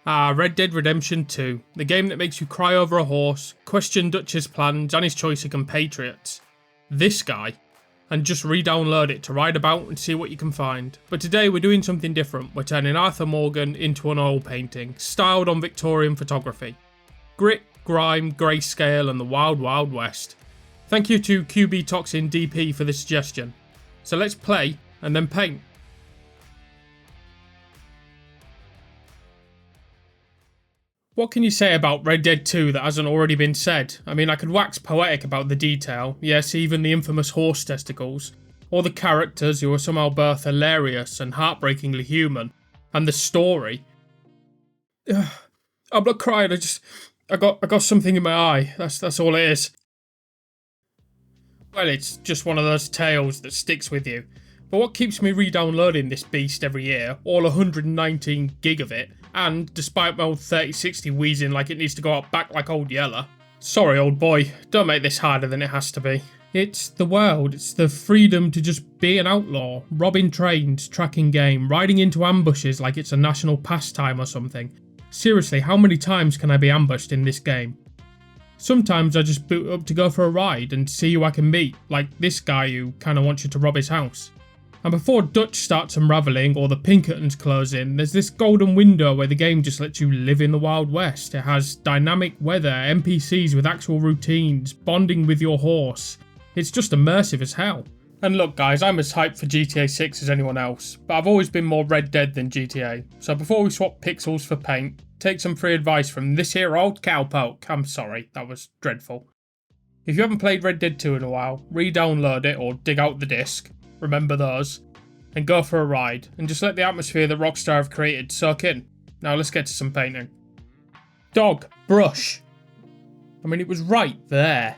Red Dead Redemption 2, the game that makes you cry over a horse, question Dutch's plans and his choice of compatriots. This guy. And just re-download it to ride about and see what you can find. But today we're doing something different. We're turning Arthur Morgan into an oil painting, styled on Victorian photography. Grit, grime, grayscale and the wild wild west. Thank you to QB Toxin DP for the suggestion. So let's play and then paint. What can you say about Red Dead 2 that hasn't already been said? I mean, I could wax poetic about the detail, yes, even the infamous horse testicles, or the characters who are somehow both hilarious and heartbreakingly human, and the story. I'm not crying, I got something in my eye, that's all it is. Well, it's just one of those tales that sticks with you. But what keeps me re-downloading this beast every year, all 119 gig of it, and despite my old 3060 wheezing like it needs to go out back like old Yeller. Sorry old boy, don't make this harder than it has to be. It's the world, it's the freedom to just be an outlaw, robbing trains, tracking game, riding into ambushes like it's a national pastime or something. Seriously, how many times can I be ambushed in this game? Sometimes I just boot up to go for a ride and see who I can meet, like this guy who kinda wants you to rob his house. And before Dutch starts unravelling or the Pinkertons close in, there's this golden window where the game just lets you live in the Wild West. It has dynamic weather, NPCs with actual routines, bonding with your horse. It's just immersive as hell. And look guys, I'm as hyped for GTA 6 as anyone else, but I've always been more Red Dead than GTA. So before we swap pixels for paint, take some free advice from this here old cowpoke. I'm sorry, that was dreadful. If you haven't played Red Dead 2 in a while, re-download it or dig out the disc. Remember those, and go for a ride, and just let the atmosphere that Rockstar have created soak in. Now let's get to some painting. Dog, brush. I mean, it was right there.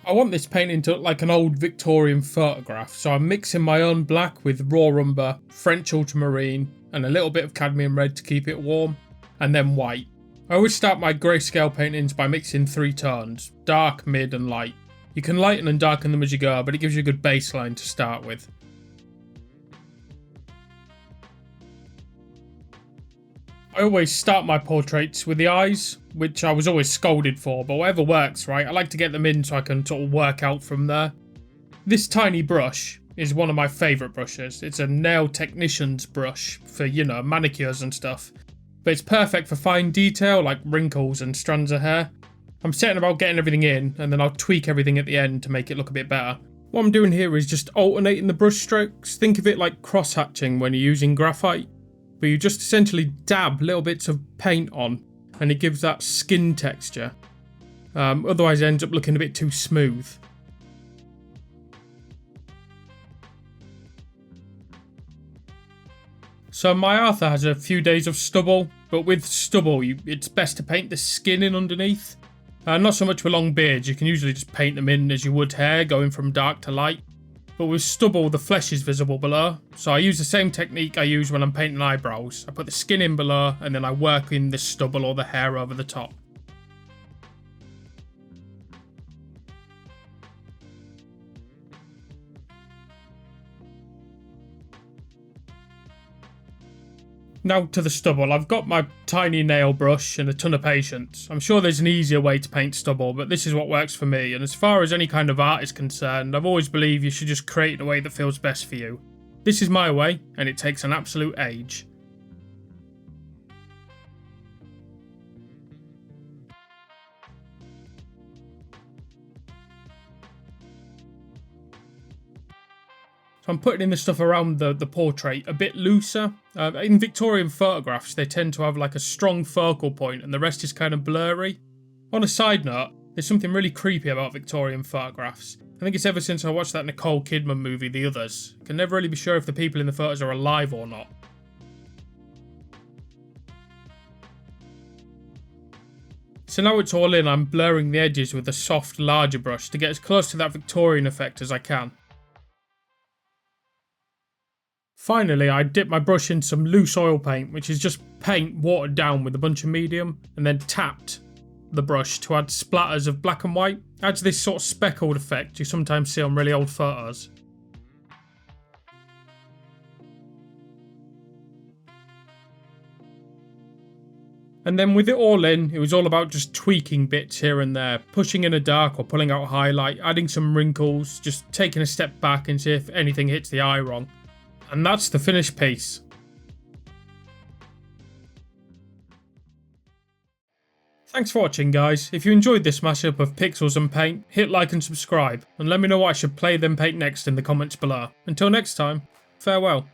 I want this painting to look like an old Victorian photograph, so I'm mixing my own black with raw umber, French ultramarine, and a little bit of cadmium red to keep it warm, and then white. I always start my grayscale paintings by mixing 3 tones, dark, mid and light. You can lighten and darken them as you go, but it gives you a good baseline to start with. I always start my portraits with the eyes, which I was always scolded for, but whatever works, right? I like to get them in so I can sort of work out from there. This tiny brush is one of my favourite brushes. It's a nail technician's brush for, you know, manicures and stuff. But it's perfect for fine detail like wrinkles and strands of hair. I'm setting about getting everything in, and then I'll tweak everything at the end to make it look a bit better. What I'm doing here is just alternating the brush strokes. Think of it like cross-hatching when you're using graphite. But you just essentially dab little bits of paint on and it gives that skin texture. Otherwise it ends up looking a bit too smooth. So my Arthur has a few days of stubble, but with stubble it's best to paint the skin in underneath. Not so much with long beards, you can usually just paint them in as you would hair, going from dark to light. But with stubble, the flesh is visible below, so I use the same technique I use when I'm painting eyebrows. I put the skin in below, and then I work in the stubble or the hair over the top. Now to the stubble. I've got my tiny nail brush and a ton of patience. I'm sure there's an easier way to paint stubble, but this is what works for me, and as far as any kind of art is concerned, I've always believed you should just create the way that feels best for you. This is my way, and it takes an absolute age. So I'm putting in the stuff around the portrait a bit looser. In Victorian photographs, they tend to have like a strong focal point and the rest is kind of blurry. On a side note, there's something really creepy about Victorian photographs. I think it's ever since I watched that Nicole Kidman movie, The Others. I can never really be sure if the people in the photos are alive or not. So now it's all in, I'm blurring the edges with a soft, larger brush to get as close to that Victorian effect as I can. Finally, I dipped my brush in some loose oil paint, which is just paint watered down with a bunch of medium, and then tapped the brush to add splatters of black and white. Adds this sort of speckled effect you sometimes see on really old photos. And then with it all in, it was all about just tweaking bits here and there, pushing in a dark or pulling out highlight, adding some wrinkles, just taking a step back and see if anything hits the eye wrong. And that's the finished piece. Thanks for watching, guys. If you enjoyed this mashup of pixels and paint, hit like and subscribe, and let me know what I should play then paint next in the comments below. Until next time, farewell.